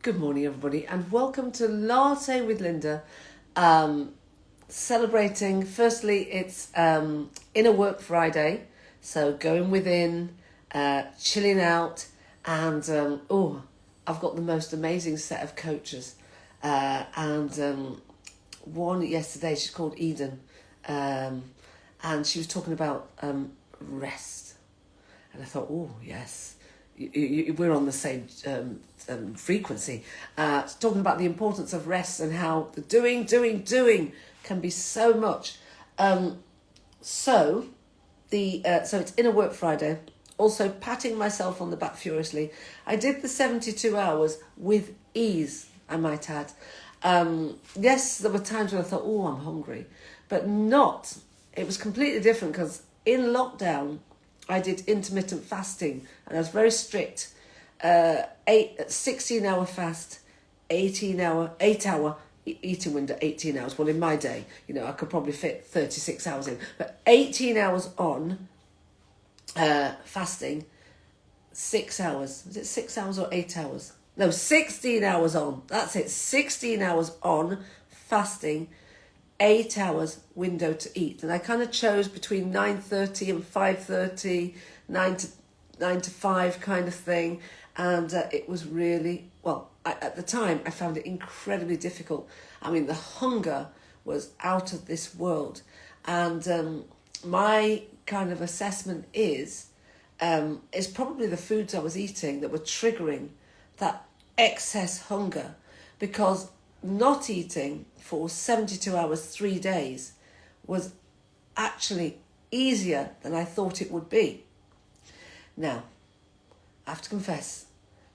Good morning, everybody, and welcome to Latte with Lynda. Celebrating, firstly, it's Inner Work Friday, so going within, chilling out, and I've got the most amazing set of coaches. And one yesterday, she's called Eden, and she was talking about rest. And I thought, oh, yes, we're on the same frequency. Talking about the importance of rest and how the doing can be so much. So it's Inner Work Friday. Also patting myself on the back furiously. I did the 72 hours with ease, I might add. Yes, there were times when I thought, oh, I'm hungry. But not. It was completely different because in lockdown, I did intermittent fasting and I was very strict. 16-hour fast, 8-hour eating window, 18 hours. Well, in my day, I could probably fit 36 hours in. But 18 hours on fasting, 6 hours. Was it 6 hours or 8 hours? No, 16 hours on. That's it. 16 hours on fasting, 8 hours window to eat. And I kind of chose between 9:30 and 5:30, 9 to 5 kind of thing. And it was really, at the time, I found it incredibly difficult. I mean, the hunger was out of this world. And my kind of assessment is probably the foods I was eating that were triggering that excess hunger, because not eating for 72 hours, 3 days, was actually easier than I thought it would be. Now, I have to confess,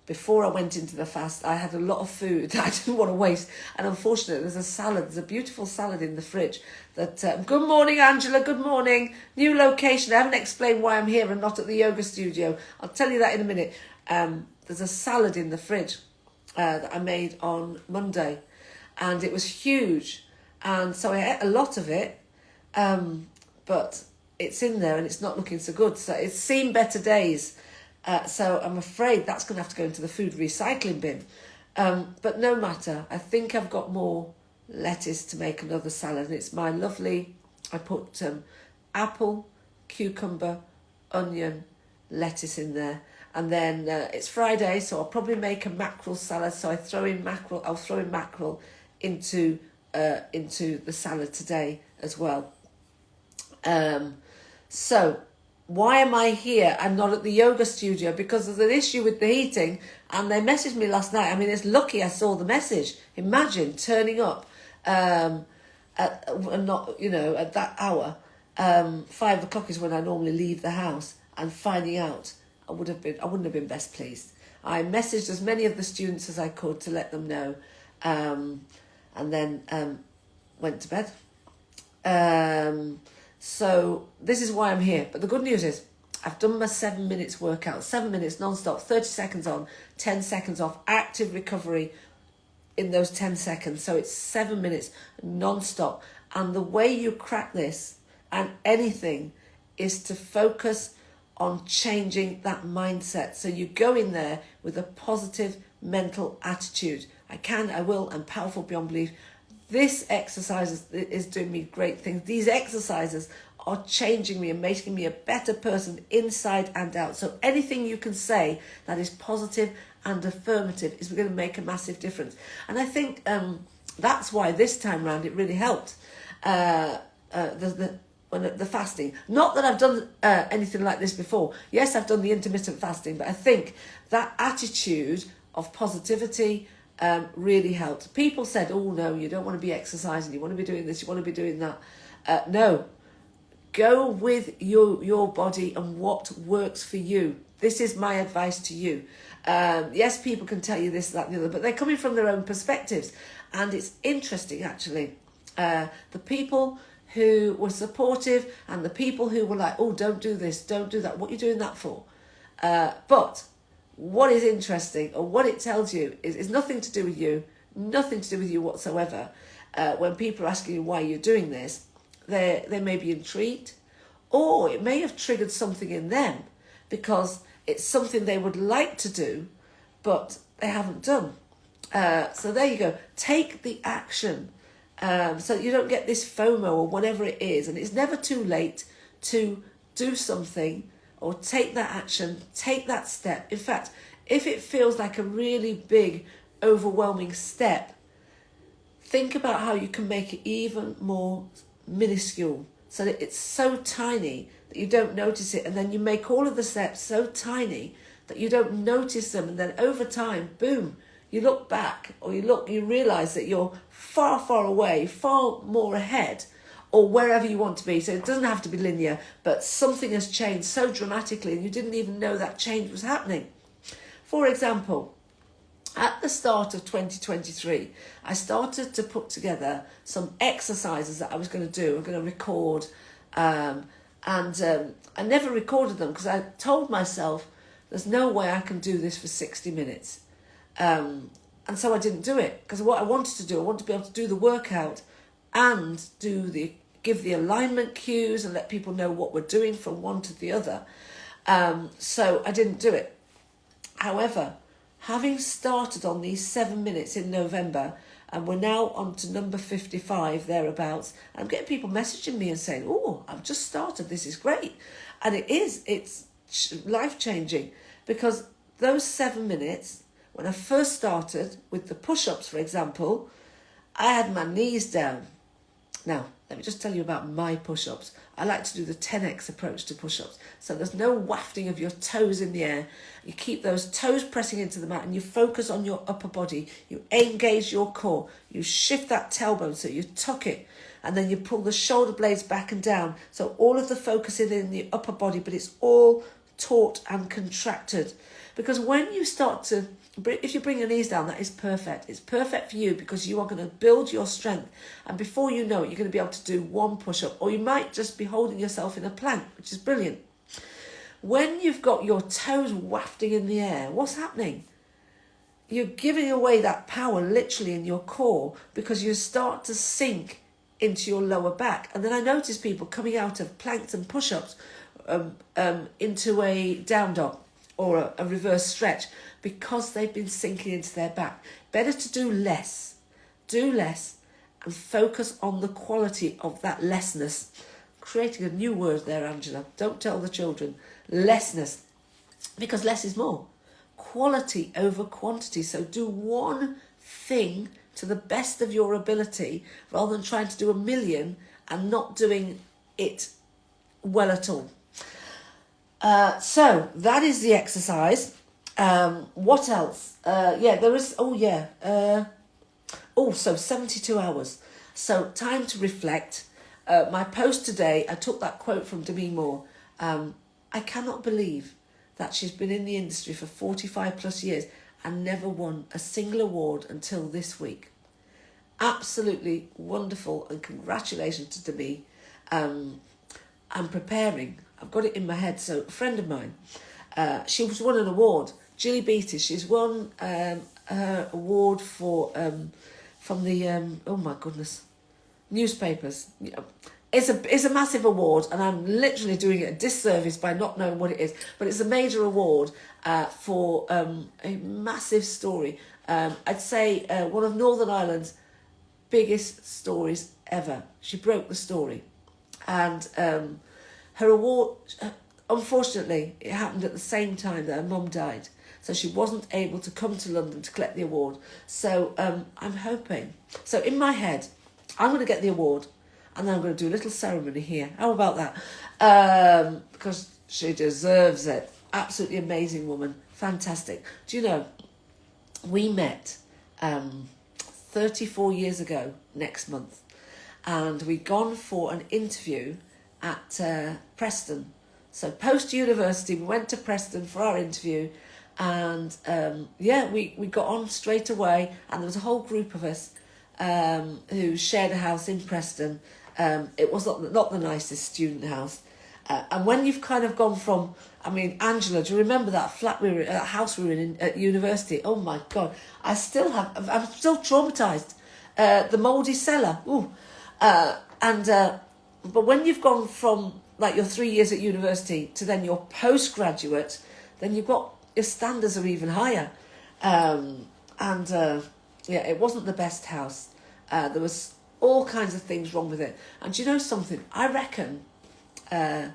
before I went into the fast, I had a lot of food that I didn't want to waste. And unfortunately, there's a beautiful salad in the fridge that, good morning, Angela, good morning. New location. I haven't explained why I'm here and not at the yoga studio. I'll tell you that in a minute. There's a salad in the fridge that I made on Monday, and it was huge. And so I ate a lot of it, but it's in there and it's not looking so good. So it's seen better days. So I'm afraid that's going to have to go into the food recycling bin. But no matter, I think I've got more lettuce to make another salad. And it's my lovely, I put apple, cucumber, onion, lettuce in there. And then it's Friday, so I'll probably make a mackerel salad. So I'll throw in mackerel into the salad today as well. So why am I here and not at the yoga studio? Because there's an issue with the heating, and they messaged me last night. I mean, it's lucky I saw the message. Imagine turning up at that hour. 5 o'clock is when I normally leave the house, and finding out I wouldn't have been best pleased. I messaged as many of the students as I could to let them know, and then went to bed. So this is why I'm here. But the good news is I've done my 7 minutes workout, 7 minutes non-stop, 30 seconds on, 10 seconds off, active recovery in those 10 seconds. So it's 7 minutes non-stop. And the way you crack this and anything is to focus on changing that mindset. So you go in there with a positive mental attitude. I can, I will, I'm powerful beyond belief. This exercise is doing me great things. These exercises are changing me and making me a better person inside and out. So anything you can say that is positive and affirmative is going to make a massive difference. And I think that's why this time round it really helped. The fasting. Not that I've done anything like this before. Yes, I've done the intermittent fasting, but I think that attitude of positivity really helped. People said, oh no, you don't want to be exercising, you want to be doing this, you want to be doing that. No, go with your body and what works for you. This is my advice to you. Yes, people can tell you this, that, and the other, but they're coming from their own perspectives. And it's interesting, actually. The people who were supportive and the people who were like, oh, don't do this, don't do that. What are you doing that for? But what is interesting, or what it tells you, is nothing to do with you, nothing to do with you whatsoever. When people are asking you why you're doing this, they may be intrigued, or it may have triggered something in them because it's something they would like to do, but they haven't done. So there you go. Take the action, so you don't get this FOMO or whatever it is. And it's never too late to do something or take that action, take that step. In fact, if it feels like a really big, overwhelming step, think about how you can make it even more minuscule so that it's so tiny that you don't notice it. And then you make all of the steps so tiny that you don't notice them. And then over time, boom, you look back or you realise that you're far, far away, far more ahead, or wherever you want to be. So it doesn't have to be linear, but something has changed so dramatically and you didn't even know that change was happening. For example, at the start of 2023, I started to put together some exercises that I was going to do. I'm going to record, and I never recorded them because I told myself there's no way I can do this for 60 minutes. And so I didn't do it because what I wanted to do, I wanted to be able to do the workout and give the alignment cues and let people know what we're doing from one to the other. So I didn't do it. However, having started on these 7 minutes in November, and we're now on to number 55, thereabouts, I'm getting people messaging me and saying, oh, I've just started, this is great. And it's life-changing, because those 7 minutes, when I first started with the push-ups, for example, I had my knees down. Now, let me just tell you about my push-ups. I like to do the 10x approach to push-ups. So there's no wafting of your toes in the air. You keep those toes pressing into the mat and you focus on your upper body. You engage your core. You shift that tailbone so you tuck it. And then you pull the shoulder blades back and down. So all of the focus is in the upper body, but it's all taut and contracted. Because when you start to, if you bring your knees down, that is perfect. It's perfect for you because you are going to build your strength. And before you know it, you're going to be able to do one push-up. Or you might just be holding yourself in a plank, which is brilliant. When you've got your toes wafting in the air, what's happening? You're giving away that power literally in your core because you start to sink into your lower back. And then I notice people coming out of planks and push-ups into a down dog or a reverse stretch because they've been sinking into their back. Better to do less and focus on the quality of that lessness. Creating a new word there, Angela. Don't tell the children. Lessness. Because less is more. Quality over quantity. So do one thing to the best of your ability rather than trying to do a million and not doing it well at all. So that is the exercise. What else? There is. So 72 hours. So time to reflect. My post today, I took that quote from Demi Moore. I cannot believe that she's been in the industry for 45 plus years and never won a single award until this week. Absolutely wonderful, and congratulations to Demi. I'm preparing. I've got it in my head. So a friend of mine, she's won an award. Gilly Beattie, she's won her award for from the newspapers. It's a massive award, and I'm literally doing it a disservice by not knowing what it is. But it's a major award for a massive story. I'd say one of Northern Ireland's biggest stories ever. She broke the story, and her award, unfortunately, it happened at the same time that her mum died. So she wasn't able to come to London to collect the award. So I'm hoping. So in my head, I'm going to get the award and then I'm going to do a little ceremony here. How about that? Because she deserves it. Absolutely amazing woman. Fantastic. Do you know, we met 34 years ago next month. And we'd gone for an interview at Preston. So post-university, we went to Preston for our interview. And we got on straight away. And there was a whole group of us who shared a house in Preston. It was not the nicest student house. And when you've kind of gone from, Angela, do you remember that house we were in at university? Oh my God, I'm still traumatised. The mouldy cellar. Ooh. But when you've gone from like your 3 years at university to then your postgraduate, then you've got, your standards are even higher. And yeah, it wasn't the best house. There was all kinds of things wrong with it. And do you know something? I reckon, I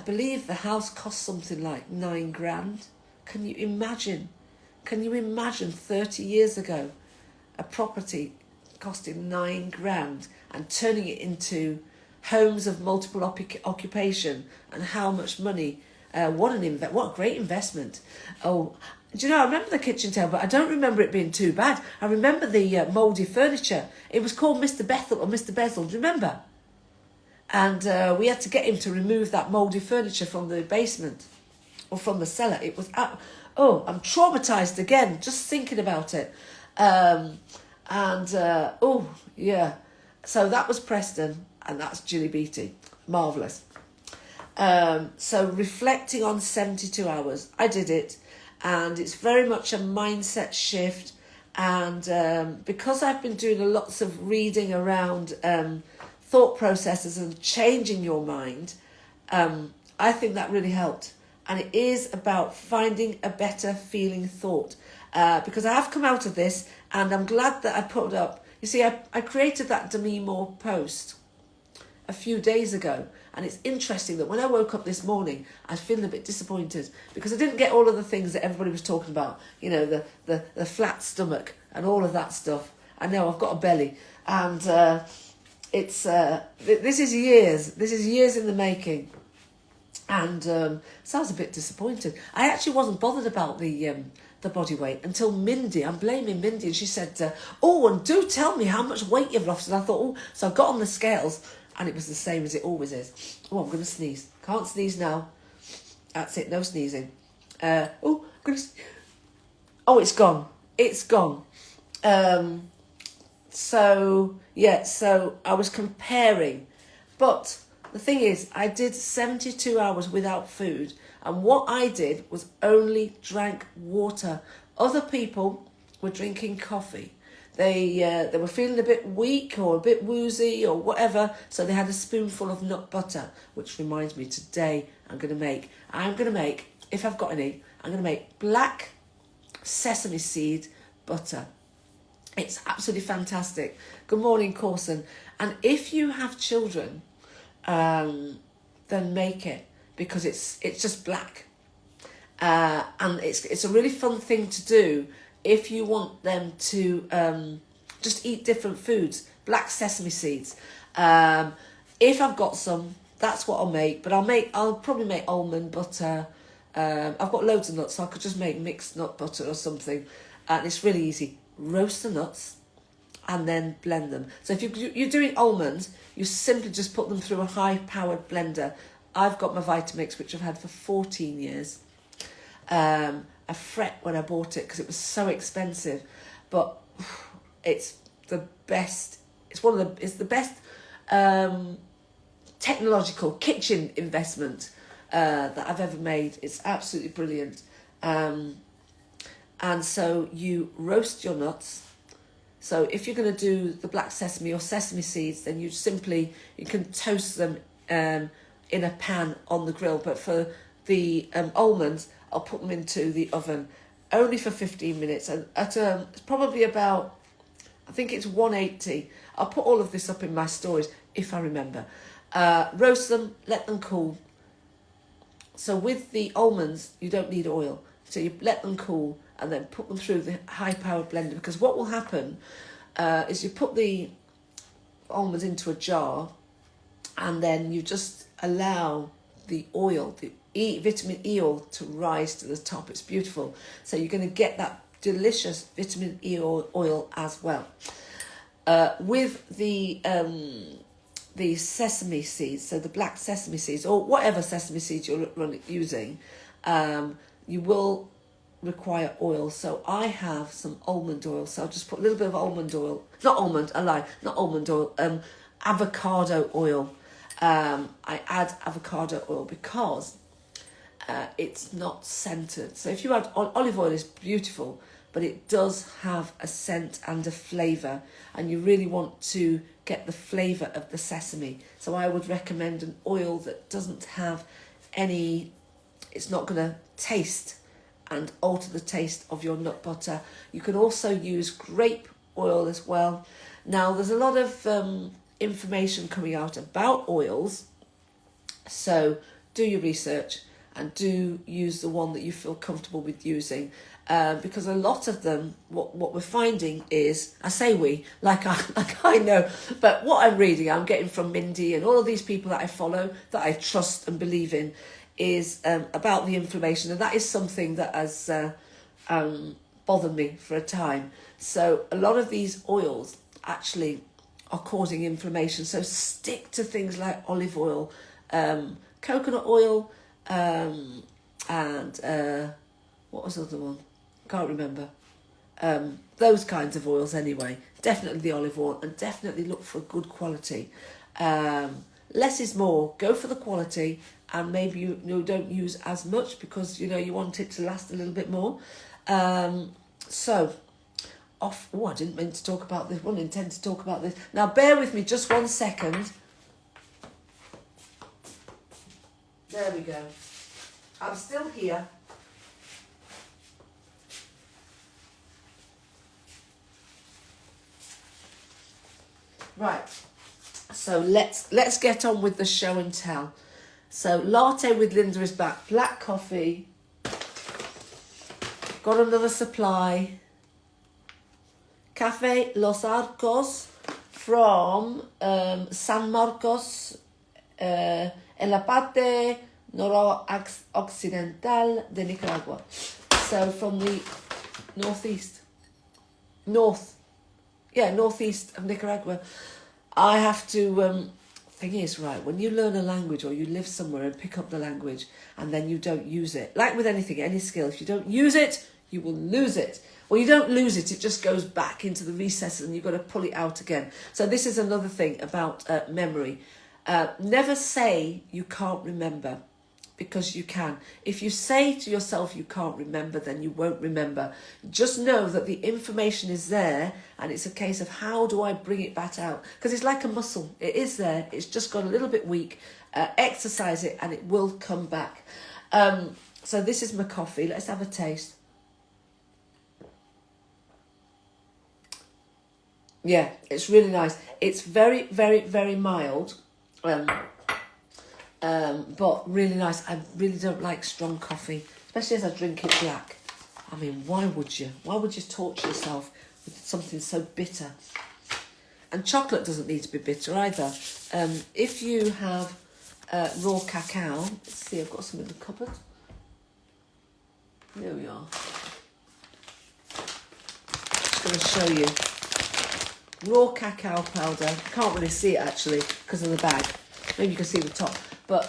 believe the house cost something like 9 grand. Can you imagine? Can you imagine 30 years ago a property costing 9 grand and turning it into homes of multiple occupation, and how much money? What a great investment. Oh, do you know, I remember the kitchen table, but I don't remember it being too bad. I remember the mouldy furniture. It was called Mr. Bethel or Mr. Bezel, do you remember? And we had to get him to remove that mouldy furniture from the basement or from the cellar. It was, I'm traumatised again, just thinking about it. Oh, yeah. So that was Preston, and that's Gilly Beatty. Marvellous. So reflecting on 72 hours, I did it, and it's very much a mindset shift. And because I've been doing lots of reading around thought processes and changing your mind, I think that really helped. And it is about finding a better feeling thought. Because I have come out of this, and I'm glad that I put it up. You see, I created that Demi Moore post a few days ago, and it's interesting that when I woke up this morning, I was feeling a bit disappointed because I didn't get all of the things that everybody was talking about. You know, the flat stomach and all of that stuff. I know I've got a belly, and this is years in the making. And so I was a bit disappointed. I actually wasn't bothered about the body weight until Mindy. I'm blaming Mindy, and she said, and do tell me how much weight you've lost. And I thought, so I got on the scales, and it was the same as it always is. I'm going to sneeze. Can't sneeze now. That's it, no sneezing. I'm going to... it's gone. It's gone. So I was comparing. But the thing is, I did 72 hours without food, and what I did was only drank water. Other people were drinking coffee. They were feeling a bit weak or a bit woozy or whatever, so they had a spoonful of nut butter, which reminds me, today I'm going to make, if I've got any, I'm going to make black sesame seed butter. It's absolutely fantastic. Good morning, Corson. And if you have children, then make it, because it's just black. And it's a really fun thing to do if you want them to just eat different foods. Black sesame seeds. If I've got some, that's what I'll make. But I'll probably make almond butter. I've got loads of nuts, so I could just make mixed nut butter or something. And it's really easy. Roast the nuts and then blend them. So if you're doing almonds, you simply just put them through a high-powered blender. I've got my Vitamix, which I've had for 14 years. I fret when I bought it because it was so expensive, but it's the best. It's the best technological kitchen investment that I've ever made. It's absolutely brilliant. And so you roast your nuts. So if you're going to do the black sesame or sesame seeds, then you can toast them in a pan on the grill. But for the almonds, I'll put them into the oven only for 15 minutes. And at it's probably about, I think it's 180. I'll put all of this up in my stories if I remember. Roast them, let them cool. So with the almonds, you don't need oil. So you let them cool and then put them through the high-powered blender, because what will happen is you put the almonds into a jar and then you just allow the oil, the vitamin E oil, to rise to the top. It's beautiful. So you're going to get that delicious vitamin E oil as well. With the sesame seeds, so the black sesame seeds, or whatever sesame seeds you're using, you will require oil. So I have some almond oil, so I'll just put a little bit of almond oil, avocado oil. I add avocado oil because it's not scented. So if you add olive oil, is beautiful, but it does have a scent and a flavour, and you really want to get the flavour of the sesame. So I would recommend an oil that doesn't have any, it's not going to taste and alter the taste of your nut butter. You can also use grape oil as well. Now, there's a lot of information coming out about oils, so do your research and do use the one that you feel comfortable with using, because a lot of them, what we're finding is, I say we, like I know, but what I'm reading, I'm getting from Mindy and all of these people that I follow, that I trust and believe in, is about the inflammation, and that is something that has bothered me for a time. So a lot of these oils actually are causing inflammation, so stick to things like olive oil, coconut oil, and what was the other one? Can't remember. Those kinds of oils anyway. Definitely the olive oil, and definitely look for good quality. Less is more. Go for the quality, and maybe you don't use as much because you want it to last a little bit more. So off. Oh, I didn't mean to talk about this. Wouldn't intend to talk about this. Now bear with me just 1 second. There we go. I'm still here. Right. So let's get on with the show and tell. So Latte with Lynda is back. Black coffee. Got another supply. Café Los Arcos from San Marcos, en la parte noroccidental de Nicaragua. So from the northeast of Nicaragua. I have to, thing is, right, when you learn a language or you live somewhere and pick up the language and then you don't use it, like with anything, any skill, if you don't use it, you will lose it. Well, you don't lose it, it just goes back into the recesses and you've got to pull it out again. So this is another thing about memory. Never say you can't remember, because you can. If you say to yourself you can't remember, then you won't remember. Just know that the information is there, and it's a case of how do I bring it back out? Because it's like a muscle. It is there. It's just got a little bit weak. Exercise it and it will come back. So this is my coffee. Let's have a taste. Yeah, it's really nice. It's very, very, very mild. But really nice. I really don't like strong coffee, especially as I drink it black. I mean, why would you? Why would you torture yourself with something so bitter? And chocolate doesn't need to be bitter either. If you have raw cacao, let's see, I've got some in the cupboard. Here we are. Just going to show you. Raw cacao powder. I can't really see it actually because of the bag. Maybe you can see the top. But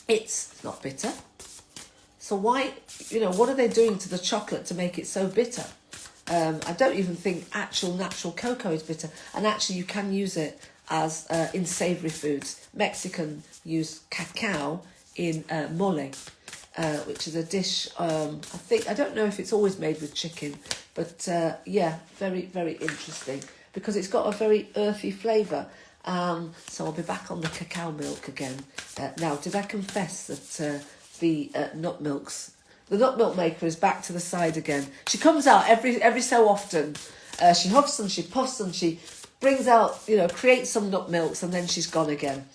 it's not bitter. So why, what are they doing to the chocolate to make it so bitter? I don't even think actual natural cocoa is bitter. And actually you can use it as in savoury foods. Mexican use cacao in mole, which is a dish, I don't know if it's always made with chicken, but yeah, very, very interesting because it's got a very earthy flavour. So I'll be back on the cacao milk again. Now, did I confess that the nut milk maker is back to the side again? She comes out every so often. She huffs and she puffs and she brings out, creates some nut milks, and then she's gone again.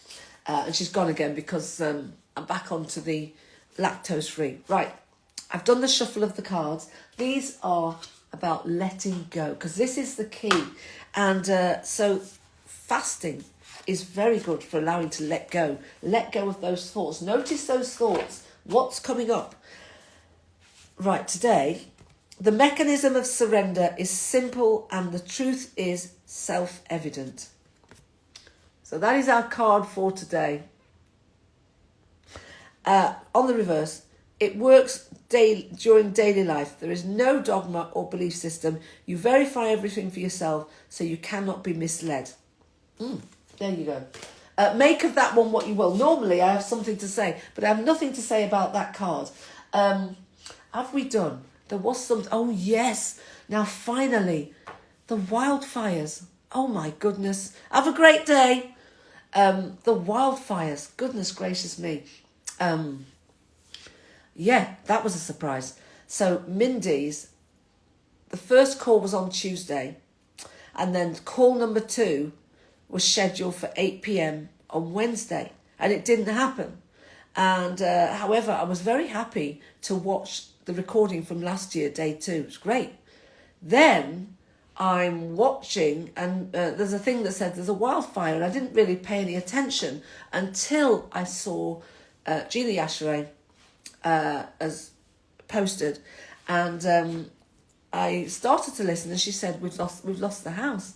And she's gone again because I'm back onto the lactose free. Right, I've done the shuffle of the cards. These are about letting go, because this is the key. And so fasting is very good for allowing to let go of those thoughts. Notice those thoughts, what's coming up. Right, today, the mechanism of surrender is simple and the truth is self-evident. So that is our card for today. On the reverse, it works during daily life. There is no dogma or belief system. You verify everything for yourself so you cannot be misled. There you go. Make of that one what you will. Normally I have something to say, but I have nothing to say about that card. Have we done? There was some... Oh, yes. Now, finally, the wildfires. Oh, my goodness. Have a great day. The wildfires. Goodness gracious me. Yeah, that was a surprise. So Mindy's, the first call was on Tuesday, and then call number 2 was scheduled for 8 p.m. on Wednesday, and it didn't happen. And however, I was very happy to watch the recording from last year, day 2. It was great. Then I'm watching, and there's a thing that said there's a wildfire, and I didn't really pay any attention until I saw Gina Yashere as posted, and I started to listen, and she said we've lost the house,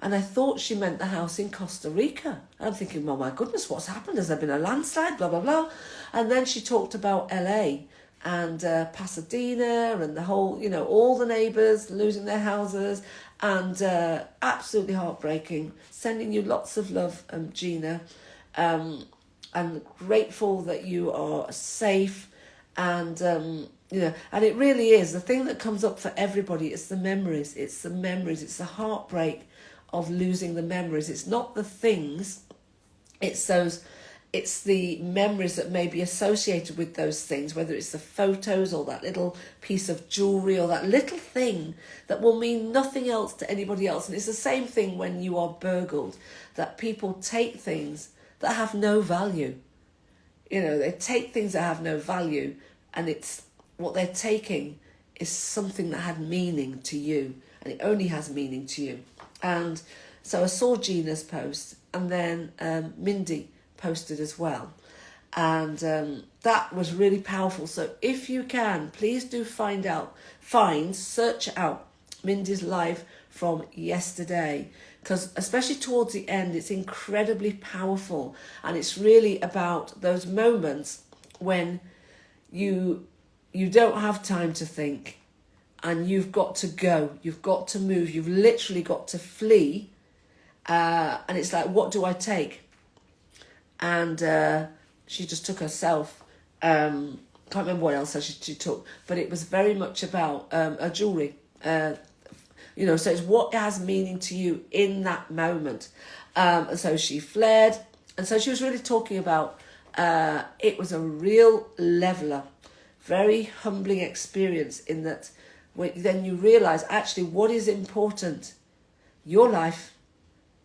and I thought she meant the house in Costa Rica. And I'm thinking, oh my goodness, what's happened? Has there been a landslide? Blah blah blah. And then she talked about LA and Pasadena and the whole, all the neighbours losing their houses, and absolutely heartbreaking. Sending you lots of love, Gina. I'm grateful that you are safe, and and it really is the thing that comes up for everybody. It's the memories. It's the heartbreak of losing the memories. It's not the things. It's the memories that may be associated with those things, whether it's the photos or that little piece of jewellery or that little thing that will mean nothing else to anybody else. And it's the same thing when you are burgled, that people take things that have no value. They take things that have no value, and it's what they're taking is something that had meaning to you, and it only has meaning to you. And so I saw Gina's post, and then Mindy posted as well, and that was really powerful. So if you can, please do search out Mindy's live from yesterday, because especially towards the end, it's incredibly powerful, and it's really about those moments when you don't have time to think, and you've got to go, you've got to move, you've literally got to flee, and it's like, what do I take? And she just took herself. Can't remember what else she took, but it was very much about her jewellery. So it's what has meaning to you in that moment. And so she fled, and so she was really talking about it was a real leveler, very humbling experience, in that then you realise actually what is important, your life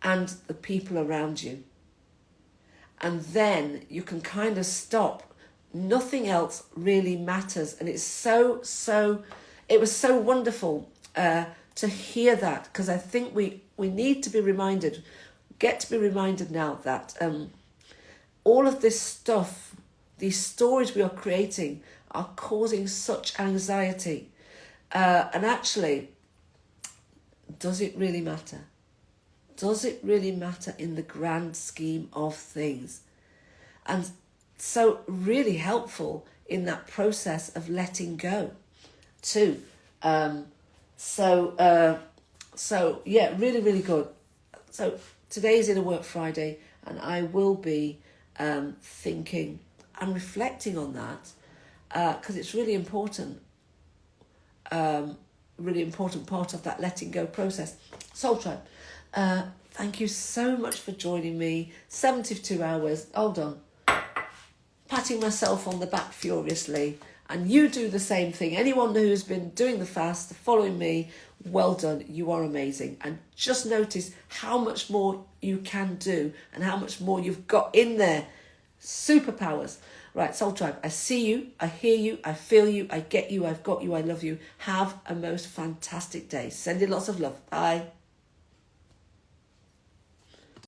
and the people around you. And then you can kind of stop. Nothing else really matters. And it's it was so wonderful to hear that, because I think we need to be reminded, now that all of this stuff, these stories we are creating, are causing such anxiety. And actually, does it really matter? Does it really matter in the grand scheme of things? And so really helpful in that process of letting go too. So yeah, really, really good. So today's Inner Work Friday, and I will be thinking and reflecting on that, because it's really important. Really important part of that letting go process. Soul Tribe, thank you so much for joining me. 72 hours, hold on. Patting myself on the back furiously. And you do the same thing. Anyone who's been doing the fast, following me, well done. You are amazing. And just notice how much more you can do and how much more you've got in there. Superpowers. Right, Soul Tribe, I see you, I hear you, I feel you, I get you, I've got you, I love you. Have a most fantastic day. Sending lots of love. Bye.